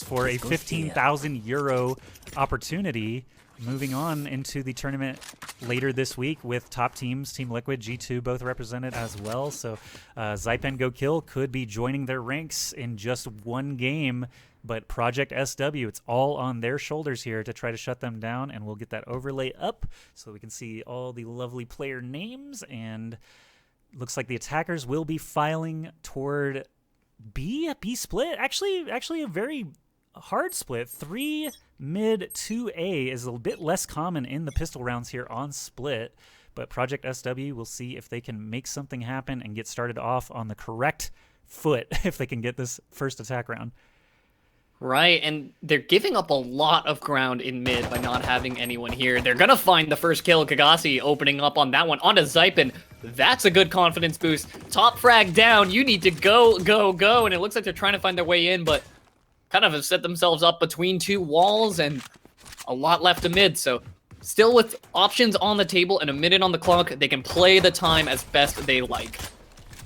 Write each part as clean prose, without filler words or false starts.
for a 15,000 euro opportunity. Moving on into the tournament later this week with top teams, Team Liquid, G2, both represented as well. So Zyppan Go Kill could be joining their ranks in just one game, but Project SW, it's all on their shoulders here to try to shut them down, and we'll get that overlay up so we can see all the lovely player names, and looks like the attackers will be filing toward B split. Actually a very hard split. 3 mid, 2A is a bit less common in the pistol rounds here on split, but Project SW will see if they can make something happen and get started off on the correct foot if they can get this first attack round. Right, and they're giving up a lot of ground in mid by not having anyone here. They're gonna find the first kill. Kagasi opening up on that one onto Zyppan. That's a good confidence boost. Top frag down. You need to go, and it looks like they're trying to find their way in, but kind of have set themselves up between two walls and a lot left to mid. So still with options on the table and a minute on the clock, they can play the time as best they like.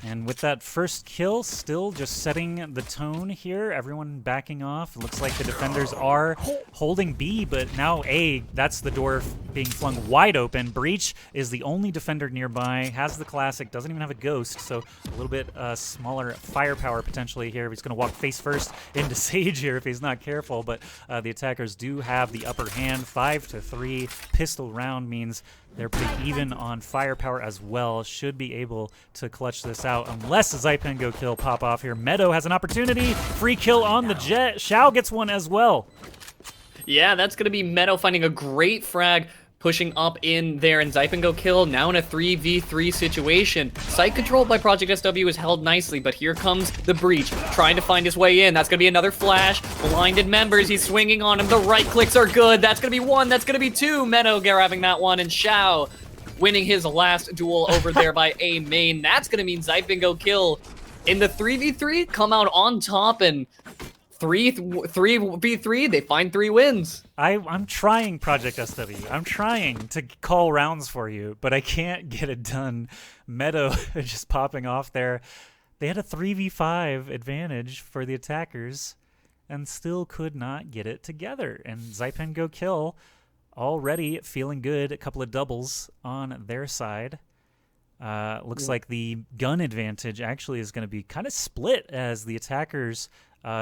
And with that first kill, still just setting the tone here. Everyone backing off. It looks like the defenders are holding B, but now A, that's the door being flung wide open. Breach is the only defender nearby, has the classic, doesn't even have a ghost, so a little bit smaller firepower potentially here. He's going to walk face first into Sage here if he's not careful, but the attackers do have the upper hand. 5-3 pistol round means they're pretty even on firepower as well. Should be able to clutch this out unless Zyppan Go Kill pop off here. Meadow has an opportunity. Free kill on the Jet. Shao gets one as well. Yeah, that's going to be Meadow finding a great frag, pushing up in there, and Zyppan Go Kill now in a 3v3 situation. Site control by Project SW is held nicely, but here comes the Breach, trying to find his way in. That's going to be another flash. Blinded members, he's swinging on him. The right clicks are good. That's going to be 1, that's going to be 2. Meadow grabbing that one, and Shao winning his last duel over there by A main. That's going to mean Zyppan Go Kill in the 3v3 come out on top, and 3v3, they find 3 wins. I'm trying, Project SW. I'm trying to call rounds for you, but I can't get it done. Meadow just popping off there. They had a 3v5 advantage for the attackers and still could not get it together. And Zyppan Go Kill already feeling good. A couple of doubles on their side. Looks like the gun advantage actually is going to be kind of split as the attackers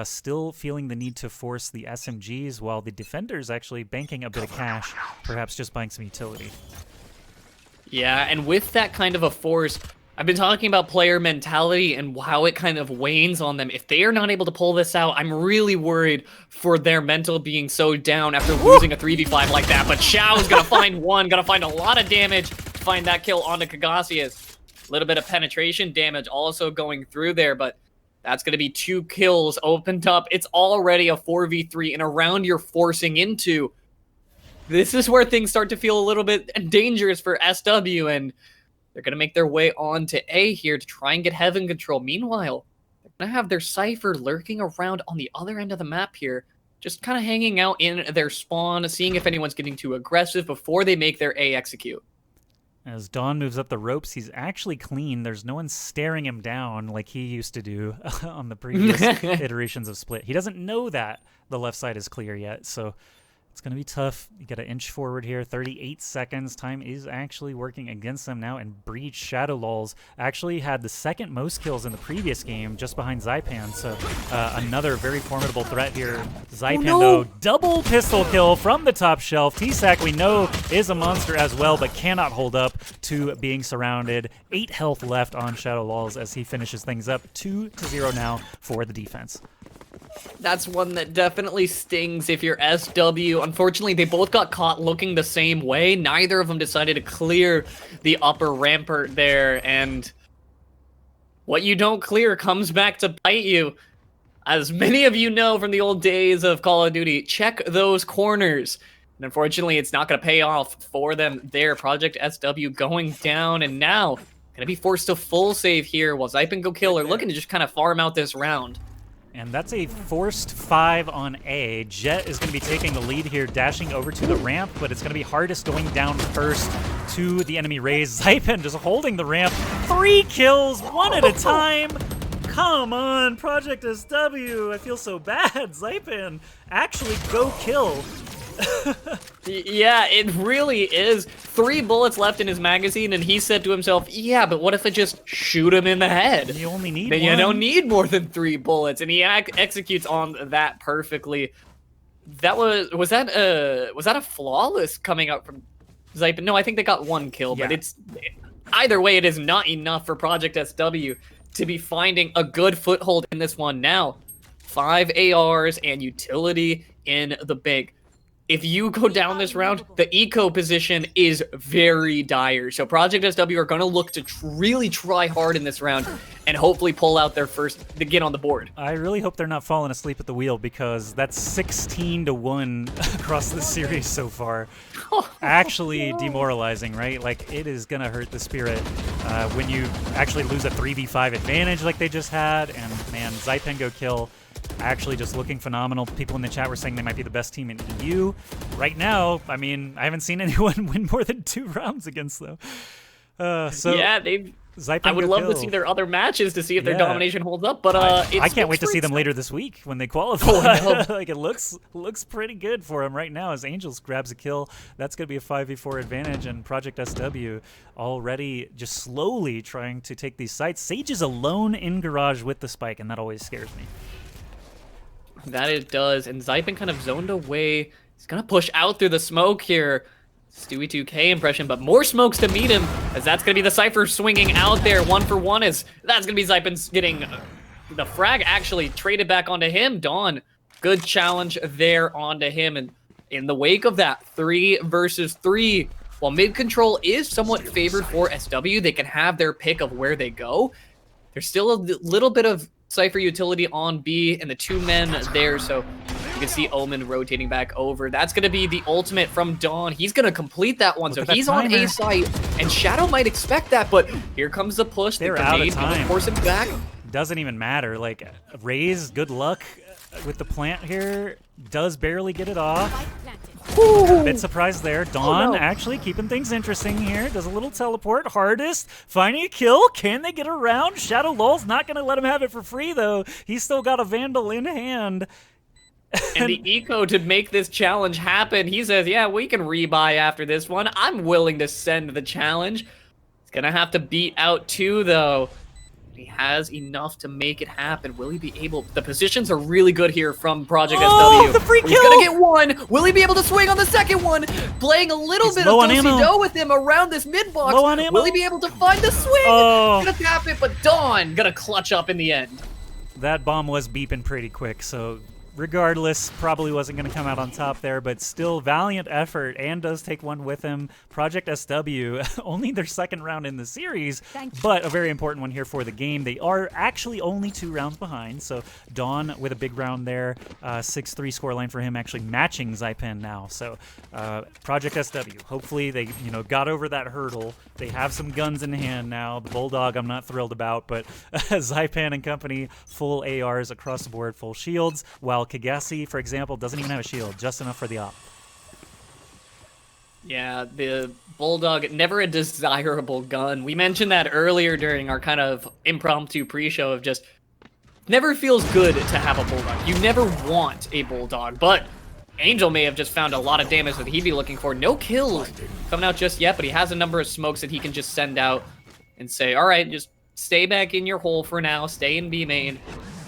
still feeling the need to force the SMGs, while the defenders actually banking a bit of cash, perhaps just buying some utility. Yeah, and with that kind of a force, I've been talking about player mentality and how it kind of wanes on them. If they are not able to pull this out, I'm really worried for their mental being so down after losing a 3v5 like that. But Shao's gonna find one, gonna find a lot of damage, find that kill onto Kagasi. A little bit of penetration damage also going through there, but that's going to be 2 kills opened up. It's already a 4v3 in a round you're forcing into. This is where things start to feel a little bit dangerous for SW, and they're going to make their way on to A here to try and get heaven control. Meanwhile, they're going to have their Cypher lurking around on the other end of the map here, just kind of hanging out in their spawn, seeing if anyone's getting too aggressive before they make their A execute. As Dawn moves up the ropes, he's actually clean. There's no one staring him down like he used to do on the previous iterations of Split. He doesn't know that the left side is clear yet, so it's going to be tough. You got to inch forward here. 38 seconds. Time is actually working against them now, and Breach Shadow Lulz actually had the second most kills in the previous game, just behind Zyppan, so another very formidable threat here. Zyppan, though, double pistol kill from the top shelf. T-Sac, we know, is a monster as well, but cannot hold up to being surrounded. 8 health left on Shadow Lulz as he finishes things up. 2-0 now for the defense. That's one that definitely stings if you're SW. Unfortunately, they both got caught looking the same way. Neither of them decided to clear the upper rampart there, and what you don't clear comes back to bite you. As many of you know from the old days of Call of Duty, check those corners. And unfortunately, it's not going to pay off for them there. Project SW going down, and now going to be forced to full save here while Zyppan Go Kill are looking to just kind of farm out this round. And that's a forced 5 on A. Jet is going to be taking the lead here, dashing over to the ramp, but it's going to be hardest going down first to the enemy raise. Zyppan just holding the ramp. 3 kills, 1 at a time. Come on, Project SW. I feel so bad. Zyppan, actually go kill. Yeah, it really is. 3 bullets left in his magazine, and he said to himself, yeah, but what if I just shoot him in the head? You only need then one. You don't need more than 3 bullets, and he executes on that perfectly. That was that a flawless coming up from Zyppan? No, I think they got 1 kill, but it's either way, it is not enough for Project SW to be finding a good foothold in this one now. 5 ARs and utility in the bank. If you go down this round, the eco position is very dire. So Project SW are going to look to really try hard in this round and hopefully pull out their first to get on the board. I really hope they're not falling asleep at the wheel, because that's 16-1 across the series so far. Actually demoralizing, right? Like, it is going to hurt the spirit when you actually lose a 3v5 advantage like they just had. And man, Zyppan go kill. Actually just looking phenomenal. People in the chat were saying they might be the best team in EU. Right now, I mean, I haven't seen anyone win more than 2 rounds against them. So yeah, I would love to see their other matches to see if their domination holds up, but I can't wait to see them later this week when they qualify. Oh, no. Like, it looks pretty good for them right now as Angels grabs a kill. That's going to be a 5v4 advantage, and Project SW already just slowly trying to take these sites. Sage is alone in garage with the spike, and that always scares me. That it does, and Zyppan kind of zoned away. He's gonna push out through the smoke here. Stewie 2K impression, but more smokes to meet him, as that's gonna be the Cypher swinging out there. 1 for 1 is that's gonna be Zyppan's getting the frag actually traded back onto him. Dawn, good challenge there onto him, and in the wake of that 3 versus 3, while mid control is somewhat favored for SW, they can have their pick of where they go. There's still a little bit of Cypher utility on B and the 2 men there, so you can see Omen rotating back over. That's going to be the ultimate from Dawn. He's going to complete that one, so he's on A site, and Shadow might expect that, but here comes the push. They're out of time. Force him back. Doesn't even matter. Like, Raze, good luck with the plant here. Does barely get it off. A bit surprised there. Dawn actually keeping things interesting here. Does a little teleport. Hardest finding a kill. Can they get around? Shadow Lol's not going to let him have it for free, though. He's still got a Vandal in hand. And the eco to make this challenge happen, he says, yeah, we can rebuy after this one. I'm willing to send the challenge. He's going to have to beat out 2, though. He has enough to make it happen. Will he be able? The positions are really good here from Project SW. The free kill! He's gonna get 1. Will he be able to swing on the second one? Playing a little bit of do-si-do with him around this mid box. Will he be able to find the swing? Gonna tap it, but Dawn gonna clutch up in the end. That bomb was beeping pretty quick, so regardless, probably wasn't going to come out on top there, but still valiant effort, and does take 1 with him. Project SW, only their 2nd round in the series, but a very important one here for the game. They are actually only 2 rounds behind, so Dawn with a big round there. 6-3 scoreline for him, actually matching Zyppan now. So Project SW, hopefully they got over that hurdle. They have some guns in hand now. The Bulldog I'm not thrilled about, but Zyppan and company, full ARs across the board, full shields, while Kagasi, for example, doesn't even have a shield, just enough for the op. Yeah, the Bulldog, never a desirable gun. We mentioned that earlier during our kind of impromptu pre-show of just never feels good to have a Bulldog. You never want a Bulldog, but Angel may have just found a lot of damage that he'd be looking for. No kills coming out just yet, but he has a number of smokes that he can just send out and say, all right, just stay back in your hole for now, stay in B main.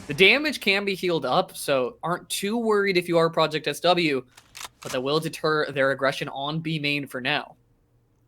The damage can be healed up, so aren't too worried if you are Project SW, but that will deter their aggression on B main for now.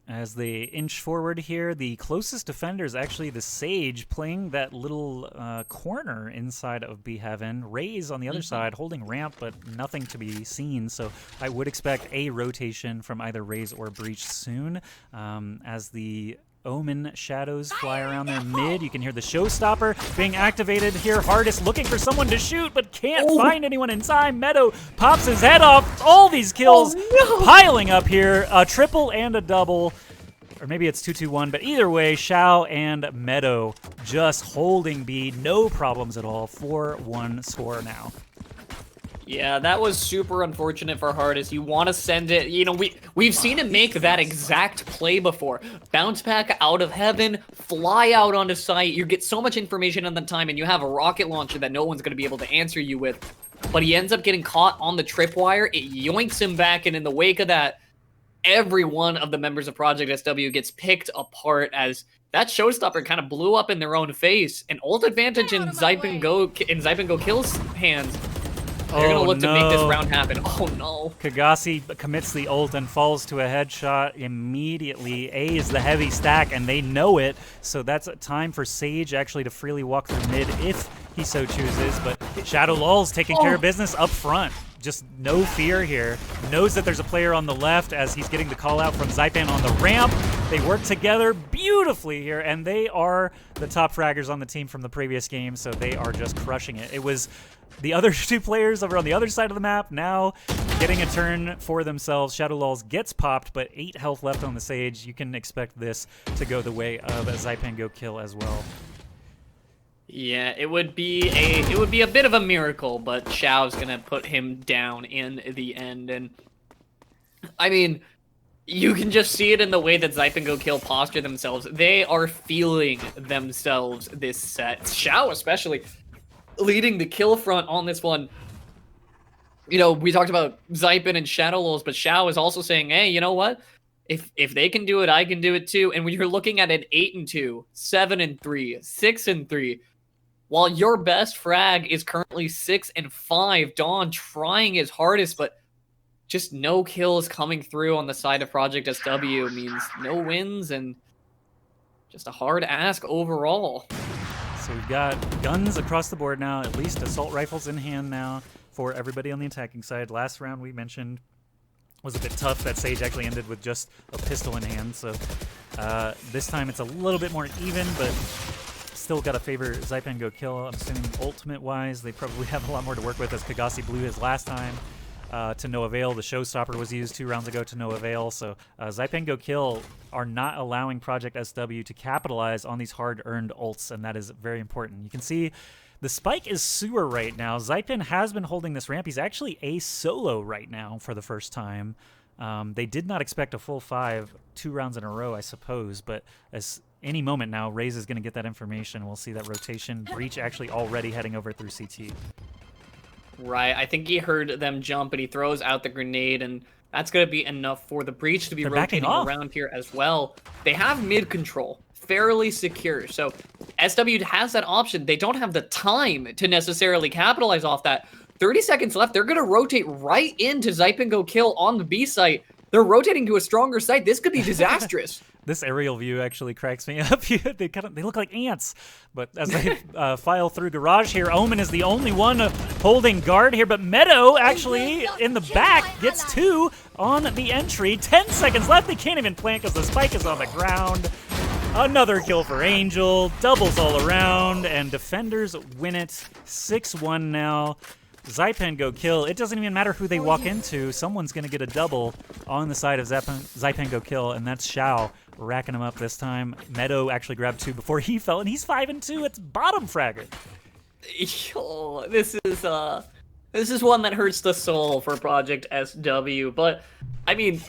As they inch forward here, the closest defender is actually the Sage, playing that little corner inside of B Heaven. Raze on the other side, holding ramp, but nothing to be seen, so I would expect a rotation from either Raze or Breach soon, as the Omen shadows fly around there mid. You can hear the showstopper being activated here. Hardest looking for someone to shoot, but can't find anyone in time. Meadow pops his head off. All these kills piling up here. A triple and a double. Or maybe it's 2-2-1, but either way, Xiao and Meadow just holding B. No problems at all. 4-1 score now. Yeah, that was super unfortunate for Hardest. You want to send it, we've seen him make that exact play before. Bounce back out of heaven, fly out onto site. You get so much information on the time, and you have a rocket launcher that no one's going to be able to answer you with. But he ends up getting caught on the tripwire. It yoinks him back, and in the wake of that, every one of the members of Project SW gets picked apart as that showstopper kind of blew up in their own face. An ult advantage in Zyppan Go Kill's hands. They're going to look to make this round happen. Oh, no. Kagasi commits the ult and falls to a headshot immediately. A is the heavy stack, and they know it. So that's a time for Sage actually to freely walk through mid if he so chooses. But Shadow Lul's taking care of business up front. Just no fear here. Knows that there's a player on the left as he's getting the call out from Zyppan on the ramp. They work together beautifully here, and they are the top fraggers on the team from the previous game, so they are just crushing it. It was the other two players over on the other side of the map now getting a turn for themselves. Shadow Lulz gets popped, but 8 health left on the Sage. You can expect this to go the way of a Zyppan Go Kill as well. Yeah, it would be a bit of a miracle, but Xiao's gonna put him down in the end. And I mean, you can just see it in the way that Zyppan Go Kill posture themselves. They are feeling themselves this set. Xiao especially leading the kill front on this one. You know, we talked about Zyppan and Shadow Lulz, but Xiao is also saying, hey, you know what? If they can do it, I can do it too. And when you're looking at an 8-2, 7-3, 6-3, while your best frag is currently 6-5, Dawn trying his hardest, but just no kills coming through on the side of Project SW means no wins and just a hard ask overall. So we've got guns across the board now, at least assault rifles in hand now for everybody on the attacking side. Last round we mentioned was a bit tough. That Sage actually ended with just a pistol in hand, so this time it's a little bit more even, but still got to favor Zyppan Go Kill. I'm assuming ultimate-wise, they probably have a lot more to work with as Kagasi blew his last time to no avail. The showstopper was used 2 rounds ago to no avail, so Zyppan Go Kill are not allowing Project SW to capitalize on these hard-earned ults, and that is very important. You can see the spike is sewer right now. Zyppan has been holding this ramp. He's actually a solo right now for the first time. They did not expect a full 5 2 rounds in a row, I suppose, but as any moment now, Raze is going to get that information. We'll see that rotation. Breach actually already heading over through CT. Right, I think he heard them jump, but he throws out the grenade, and that's going to be enough for the Breach to be rotating around here as well. They have mid control, fairly secure, so SW has that option. They don't have the time to necessarily capitalize off that. 30 seconds left. They're going to rotate right into Zyppan Go Kill on the B site. They're rotating to a stronger site. This could be disastrous. This aerial view actually cracks me up. They look like ants. But as they file through garage here, Omen is the only one holding guard here. But Meadow actually in the back gets 2 on the entry. 10 seconds left. They can't even plant because the spike is on the ground. Another kill for Angel. Doubles all around. And defenders win it. 6-1 now. Zyppan Go Kill. It doesn't even matter who they walk into. Someone's going to get a double on the side of Zyppan Go Kill, and that's Xiao racking him up this time. Meadow actually grabbed 2 before he fell, and he's 5-2. It's bottom fragger. Oh, this is one that hurts the soul for Project SW, but I mean,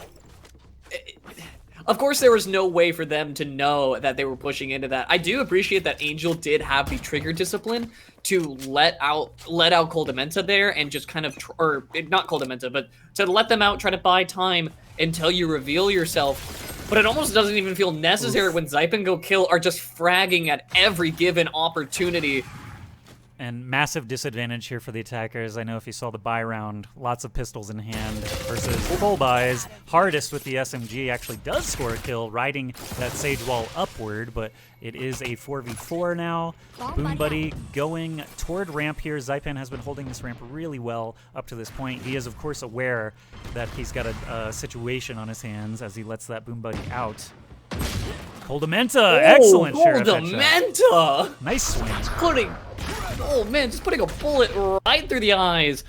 of course there was no way for them to know that they were pushing into that. I do appreciate that Angel did have the trigger discipline to let out Coldamenta there and just kind of, or not Coldamenta, but to let them out, try to buy time until you reveal yourself. But it almost doesn't even feel necessary when Zyppan Go Kill are just fragging at every given opportunity. And massive disadvantage here for the attackers. I know if you saw the buy round, lots of pistols in hand versus full buys. Hardest with the SMG actually does score a kill, riding that Sage wall upward, but it is a 4v4 now. Boom Buddy going toward ramp here. Zyppan has been holding this ramp really well up to this point. He is, of course, aware that he's got a situation on his hands as he lets that Boom Buddy out. Coldamenta, excellent sheriff Coldamenta! Nice swing. Oh man, just putting a bullet right through the eyes.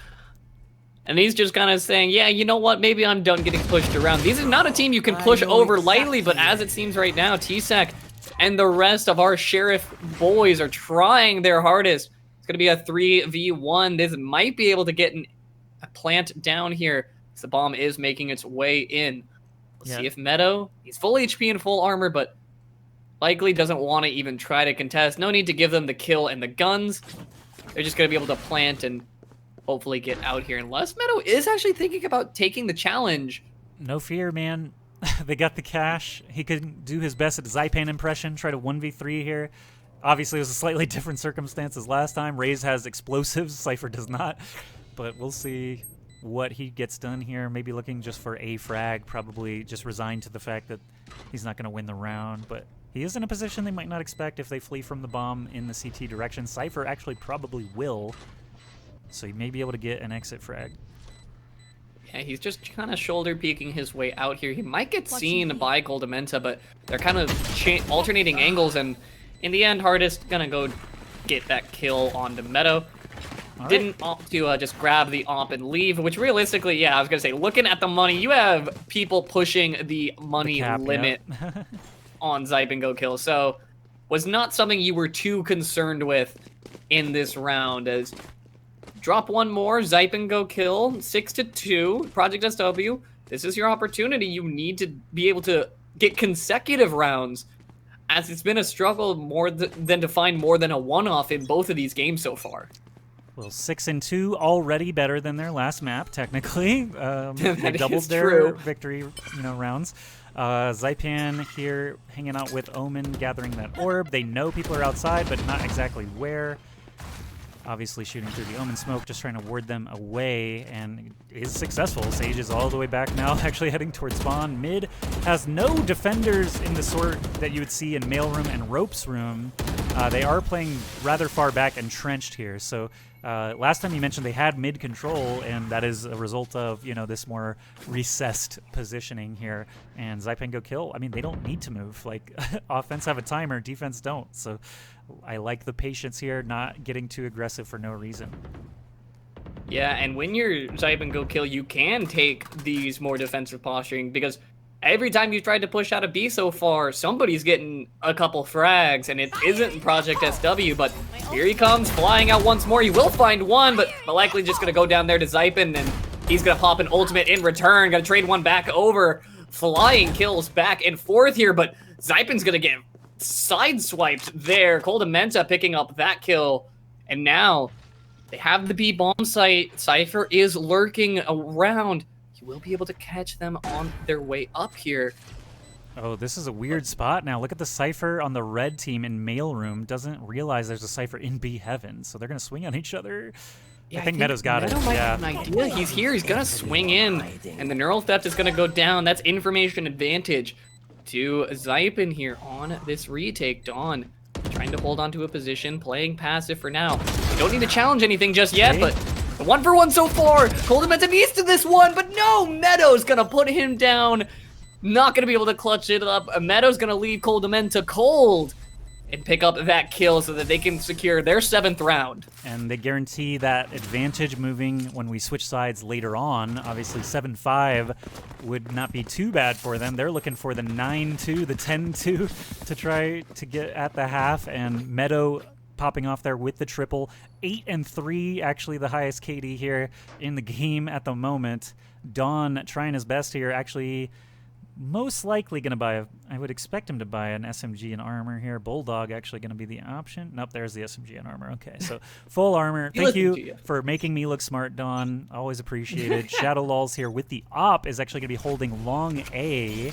And he's just kind of saying, yeah, you know what, maybe I'm done getting pushed around. These are not a team you can push over lightly, but as it seems right now, T-Sec and the rest of our Sheriff boys are trying their hardest. It's going to be a 3v1. This might be able to get a plant down here. The bomb is making its way in. We'll see if Meadow, he's full HP and full armor, but likely doesn't want to even try to contest. No need to give them the kill and the guns. They're just going to be able to plant and hopefully get out here. Unless Meadow is actually thinking about taking the challenge. No fear, man. They got the cash. He could do his best at Zyppan impression, try to 1v3 here. Obviously, it was a slightly different circumstances last time. Raze has explosives, Cypher does not. But we'll see what he gets done here. Maybe looking just for a frag, probably just resigned to the fact that he's not going to win the round. But he is in a position they might not expect if they flee from the bomb in the CT direction. Cypher actually probably will, so he may be able to get an exit frag. Yeah, he's just kind of shoulder peeking his way out here. He might get seen by Goldamenta, but they're kind of alternating angles, and in the end, Hardest gonna go get that kill onto Meadow. Didn't opt to just grab the op and leave, which realistically, yeah, I was gonna say, looking at the money, you have people pushing the money limit on Zyppan Go Kill, so was not something you were too concerned with in this round. As drop one more, Zyppan Go Kill, 6-2, Project SW. This is your opportunity. You need to be able to get consecutive rounds, as it's been a struggle more than to find more than a one-off in both of these games so far. Well, 6-2, already better than their last map, technically. They doubled their true. victory, rounds. Zyppan here hanging out with Omen, gathering that orb. They know people are outside, but not exactly where. Obviously shooting through the Omen smoke, just trying to ward them away, and is successful. Sage is all the way back now, actually heading towards spawn. Mid has no defenders in the sort that you would see in Mailroom and Ropes Room. They are playing rather far back, entrenched here, so last time you mentioned they had mid control, and that is a result of, this more recessed positioning here. And Zyppan Go Kill, I mean, they don't need to move. Like, offense have a timer, defense don't. So I like the patience here, not getting too aggressive for no reason. Yeah, and when you're Zyppan Go Kill, you can take these more defensive posturing, because every time you've tried to push out a B so far, somebody's getting a couple frags, and it isn't Project SW, but here he comes, flying out once more. You will find one, but likely just going to go down there to Zyppan, and he's going to pop an ultimate in return. Going to trade one back over. Flying kills back and forth here, but Zyppan's going to get sideswiped there. Goldamenta picking up that kill, and now they have the B bomb site. Cypher is lurking around. Will be able to catch them on their way up here. Oh, this is a weird spot now. Look at the Cypher on the red team in Mailroom. Doesn't realize there's a Cypher in B Heaven, so they're going to swing on each other. Yeah, I think Meadow's got Meadow it. might Yeah. have an idea. He's here. He's going to swing in, and the Neural Theft is going to go down. That's information advantage to Zyppan here on this retake. Dawn trying to hold on to a position, playing passive for now. We don't need to challenge anything just yet, but the 1-for-1 so far. Goldamenta needs to this one, but no, Meadow's gonna put him down. Not gonna be able to clutch it up. Meadow's gonna leave Goldamenta cold and pick up that kill so that they can secure their 7th round. And they guarantee that advantage moving when we switch sides later on. Obviously, 7-5 would not be too bad for them. They're looking for the 9-2, the 10-2 to try to get at the half, and Meadow popping off there with the triple. 8-3, actually the highest KD here in the game at the moment. Dawn trying his best here, actually most likely going to buy I would expect him to buy an SMG and armor here. Bulldog actually going to be the option. Nope, there's the SMG and armor. Okay, so full armor. Thank you for making me look smart, Dawn. Always appreciated. Shadow Lulls here with the op is actually going to be holding long A,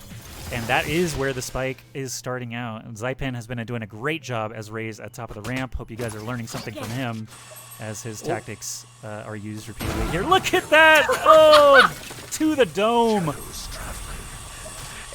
and that is where the spike is starting out. And Zyppan has been doing a great job as Raze at top of the ramp. Hope you guys are learning something from him as his tactics are used repeatedly here. Look at that! Oh, to the dome.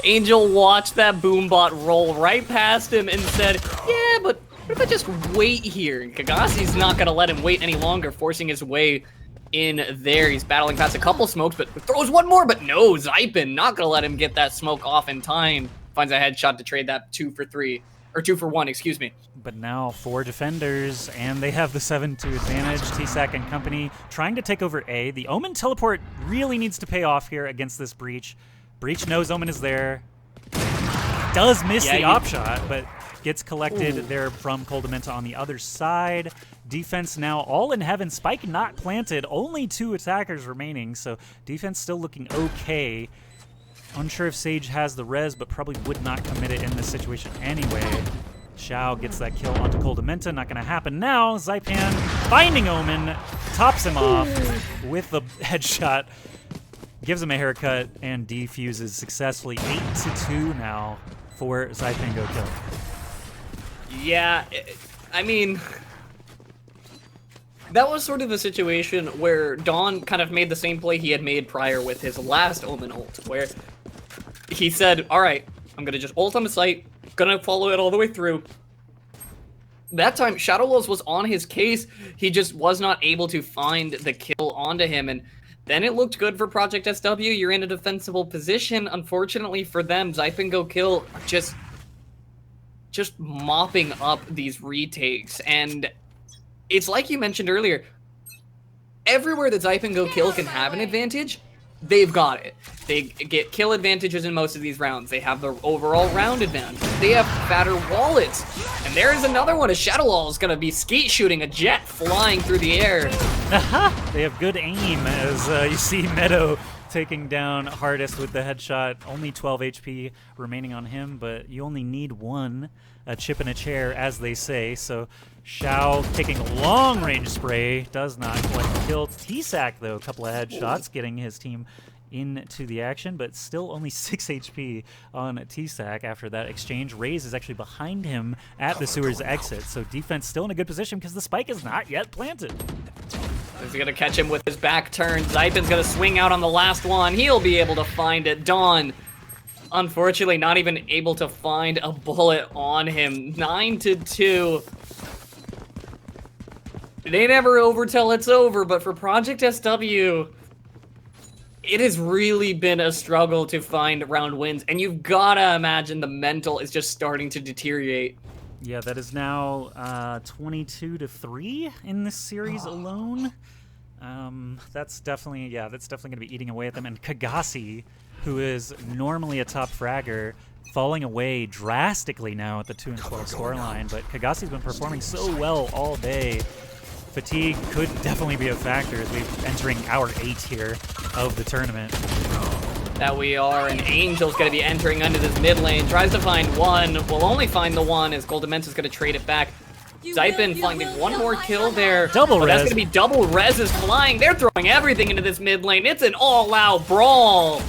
Angel watched that boombot roll right past him and said, yeah, but what if I just wait here? And Kagasi's not going to let him wait any longer, forcing his way in there. He's battling past a couple smokes, but throws one more, but no, Zyppan not going to let him get that smoke off in time. Finds a headshot to trade that 2-for-1, excuse me. But now 4 defenders, and they have the 7-2 advantage. TSAC and company trying to take over A. The Omen teleport really needs to pay off here against this Breach. Breach knows Omen is there. Does miss the op shot, but gets collected there from Goldamenta on the other side. Defense now all in heaven. Spike not planted. Only 2 attackers remaining, so defense still looking okay. Unsure if Sage has the res, but probably would not commit it in this situation anyway. Xiao gets that kill onto Coldamenta. Not going to happen now. Zyppan finding Omen, tops him off with the headshot, gives him a haircut, and defuses successfully. 8-2 now for Zyppan go kill. Yeah, I mean, that was sort of a situation where Dawn kind of made the same play he had made prior with his last Omen ult, where he said, all right, I'm going to just ult on the site, gonna follow it all the way through. That time, Shadowless was on his case. He just was not able to find the kill onto him, and then it looked good for Project SW. You're in a defensible position. Unfortunately for them, Zyppan go kill just mopping up these retakes, and it's like you mentioned earlier, everywhere that Zyppan go kill can have an advantage, they've got it. They get kill advantages in most of these rounds. They have the overall round advantage. They have fatter wallets. And there is another one. A Shadowlall is going to be skeet shooting a jet flying through the air. Aha! They have good aim as you see Meadow taking down Hardest with the headshot. Only 12 HP remaining on him, but you only need one. A chip in a chair, as they say. So Xiao taking a long-range spray. Does not collect the kill. T-Sack, though, a couple of headshots, getting his team into the action, but still only 6 HP on T-Sack after that exchange. Raze is actually behind him at the sewer's exit, so defense still in a good position because the spike is not yet planted. He's going to catch him with his back turn. Zyppan's going to swing out on the last one. He'll be able to find it. Dawn, unfortunately, not even able to find a bullet on him. 9-2. It ain't ever over till it's over, but for Project SW, it has really been a struggle to find round wins, and you've got to imagine the mental is just starting to deteriorate. Yeah, that is now 22-3 in this series alone. That's definitely going to be eating away at them. And Kagasi, who is normally a top fragger, falling away drastically now at the 2-12 scoreline. But Kagasi's been performing so well all day. Fatigue could definitely be a factor as we're entering hour 8 here of the tournament. That we are, and Angel's going to be entering under this mid lane. Tries to find one, will only find the one as Goldamenta's going to trade it back. Zyppan finding one more kill there. Double res. That's going to be double reses flying. They're throwing everything into this mid lane. It's an all-out brawl.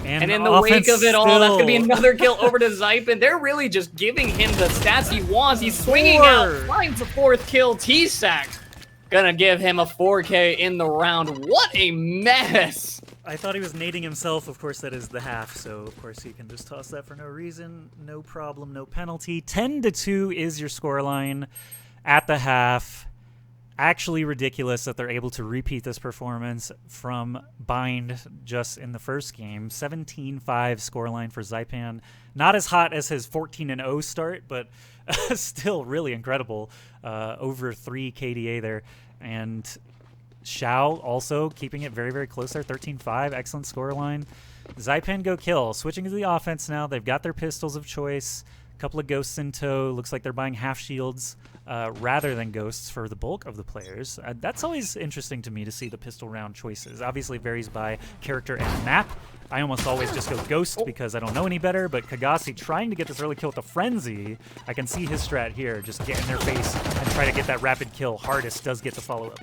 And in the wake of it all, that's going to be another kill over to Zyppan. They're really just giving him the stats he wants. He's swinging out, finds the 4th kill. T-Sack gonna give him a 4K in the round. What a mess! I thought he was nading himself. Of course, that is the half, so of course he can just toss that for no reason. No problem, no penalty. 10-2 is your scoreline at the half. Actually ridiculous that they're able to repeat this performance from Bind just in the first game. 17-5 scoreline for Zyppan. Not as hot as his 14-0 start, but still really incredible. Over 3 KDA there. And Xiao also keeping it very, very close there. 13-5, excellent scoreline. Zyppan go kill. Switching to the offense now. They've got their pistols of choice. A couple of ghosts in tow. Looks like they're buying half shields rather than ghosts for the bulk of the players. That's always interesting to me to see the pistol round choices. Obviously it varies by character and map. I almost always just go ghost because I don't know any better, but Kagasi trying to get this early kill with the frenzy. I can see his strat here, just get in their face and try to get that rapid kill. Hardest does get the follow-up.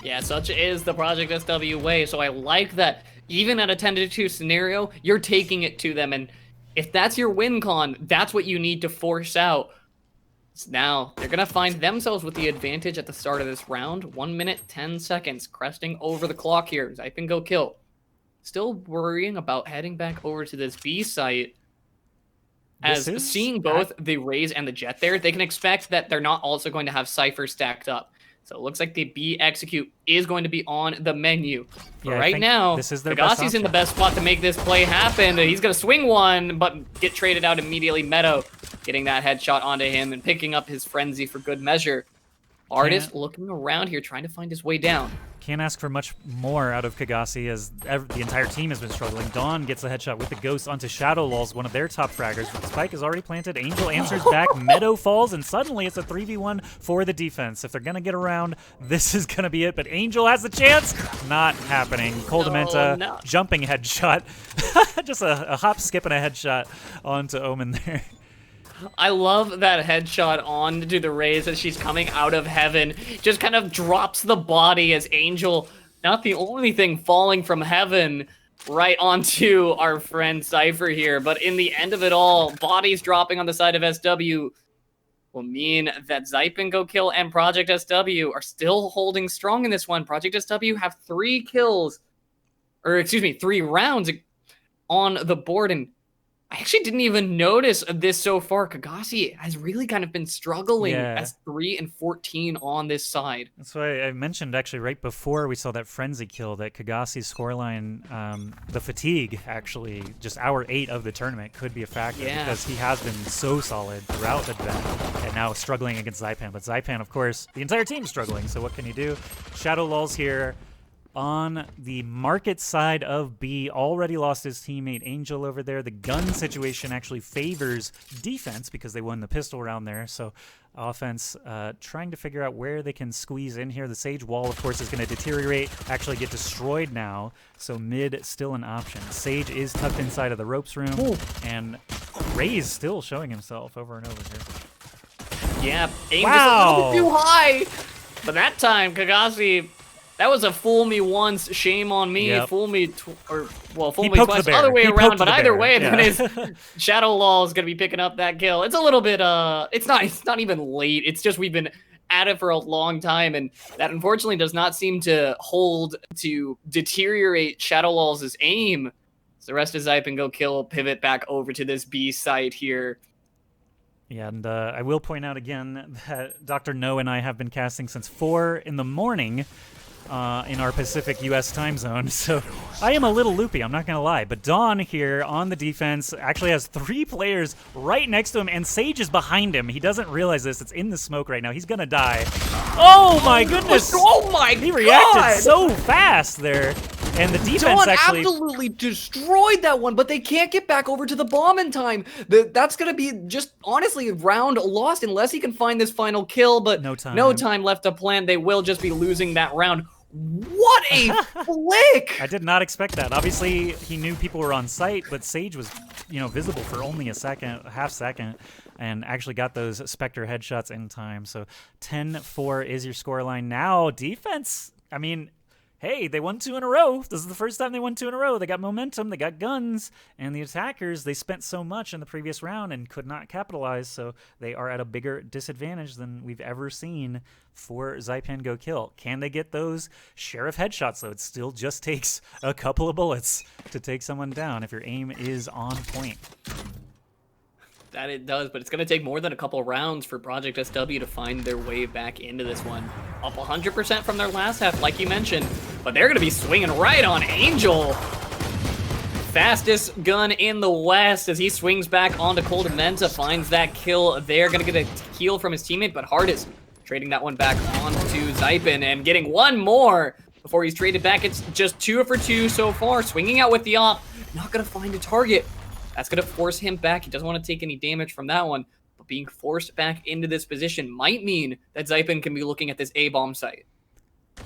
Yeah, such is the Project SW way, so I like that even at a 10-2 scenario, you're taking it to them, and if that's your win con, that's what you need to force out. So now, they're going to find themselves with the advantage at the start of this round. 1 minute, 10 seconds, cresting over the clock here. Zyppan go kill. Still worrying about heading back over to this B site. As seeing both the Raze and the Jet there, they can expect that they're not also going to have Cypher stacked up. So it looks like the B execute is going to be on the menu. But right now, Kagasi's in the best spot to make this play happen. He's going to swing one, but get traded out immediately. Meadow getting that headshot onto him and picking up his frenzy for good measure. Artist looking around here, trying to find his way down. Can't ask for much more out of Kagasi as the entire team has been struggling. Dawn gets a headshot with the Ghost onto Shadow Lulz, one of their top fraggers. Spike is already planted. Angel answers back. Meadow falls, and suddenly it's a 3v1 for the defense. If they're going to get around, this is going to be it. But Angel has the chance. Not happening. Coldamenta jumping headshot. Just a hop, skip, and a headshot onto Omen there. I love that headshot onto the Raze as she's coming out of heaven. Just kind of drops the body as Angel, not the only thing falling from heaven, right onto our friend Cypher here. But in the end of it all, bodies dropping on the side of SW will mean that Zyppan Go Kill and Project SW are still holding strong in this one. Project SW have 3 kills, or excuse me, 3 rounds on the board, and I actually didn't even notice this so far. Kagasi has really kind of been struggling as 3 and 14 on this side. That's why I mentioned actually right before we saw that frenzy kill that Kagasi's scoreline, the fatigue actually, just hour 8 of the tournament could be a factor because he has been so solid throughout the event and now struggling against Zyppan. But Zyppan, of course, the entire team's struggling, so what can you do? Shadow Lulz here. On the market side of B, already lost his teammate Angel over there. The gun situation actually favors defense because they won the pistol round there. So offense trying to figure out where they can squeeze in here. The Sage wall, of course, is going to deteriorate, actually get destroyed now. So mid still an option. Sage is tucked inside of the ropes room, and Ray's still showing himself over and over here. Yeah, aim just a little too high. But that time, Kagasi... That was a fool me once, shame on me. Fool me, fool me twice. Other way around, but either way, that is Shadow Lulz is gonna be picking up that kill. It's a little bit, it's not even late. It's just we've been at it for a long time, and that unfortunately does not seem to hold to deteriorate Shadow Lulz's aim. So the rest of Zyppan Go Kill pivot back over to this B site here. Yeah, and I will point out again that Dr. No and I have been casting since 4 in the morning. In our Pacific U.S. time zone, so I am a little loopy, I'm not going to lie. But Dawn here on the defense actually has 3 players right next to him, and Sage is behind him. He doesn't realize this. It's in the smoke right now. He's going to die. Oh, my goodness. Oh, my God. He reacted so fast there. And the defense Dawn actually absolutely destroyed that one, but they can't get back over to the bomb in time. That's going to be just, honestly, a round lost unless he can find this final kill, but no time left to plan. They will just be losing that round. What a flick! I did not expect that. Obviously, he knew people were on site, but Sage was, visible for only a half second, and actually got those Spectre headshots in time. So 10-4 is your scoreline. Now, defense, I mean, hey, they won 2 in a row. This is the first time they won 2 in a row. They got momentum, they got guns, and the attackers, they spent so much in the previous round and could not capitalize, so they are at a bigger disadvantage than we've ever seen for Zyppan Go Kill. Can they get those Sheriff headshots, though? It still just takes a couple of bullets to take someone down if your aim is on point. That it does, but it's going to take more than a couple rounds for Project SW to find their way back into this one. Up 100% from their last half, like you mentioned, but they're going to be swinging right on Angel. Fastest gun in the West as he swings back onto Coldamenta, finds that kill there. Going to get a heal from his teammate, but Hardest trading that one back onto Zyppan and getting one more before he's traded back. It's just 2 for 2 so far, swinging out with the op, not going to find a target. That's going to force him back. He doesn't want to take any damage from that one, but being forced back into this position might mean that Zyppan can be looking at this A-bomb site.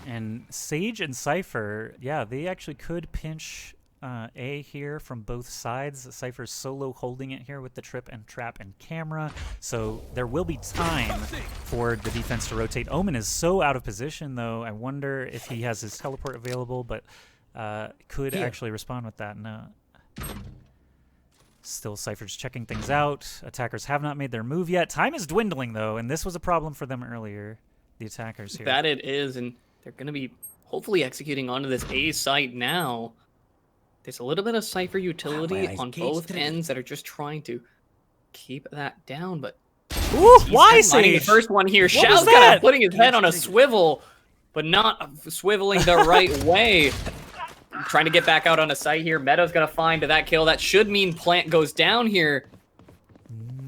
And Sage and Cypher, yeah, they actually could pinch A here from both sides. Cypher's solo holding it here with the trip and trap and camera, so there will be time for the defense to rotate. Omen is so out of position, though. I wonder if he has his teleport available, but could actually respond with that. No. Still, Cypher's checking things out. Attackers have not made their move yet. Time is dwindling, though, and this was a problem for them earlier, the attackers here. That it is, and they're going to be hopefully executing onto this A site now. There's a little bit of Cypher utility on both ends that are just trying to keep that down, but... Ooh, why Sage? The first one here. Shao's kind of putting his head on a swivel, but not swiveling the right way. Trying to get back out on a site here. Meadow's going to find that kill. That should mean Plant goes down here.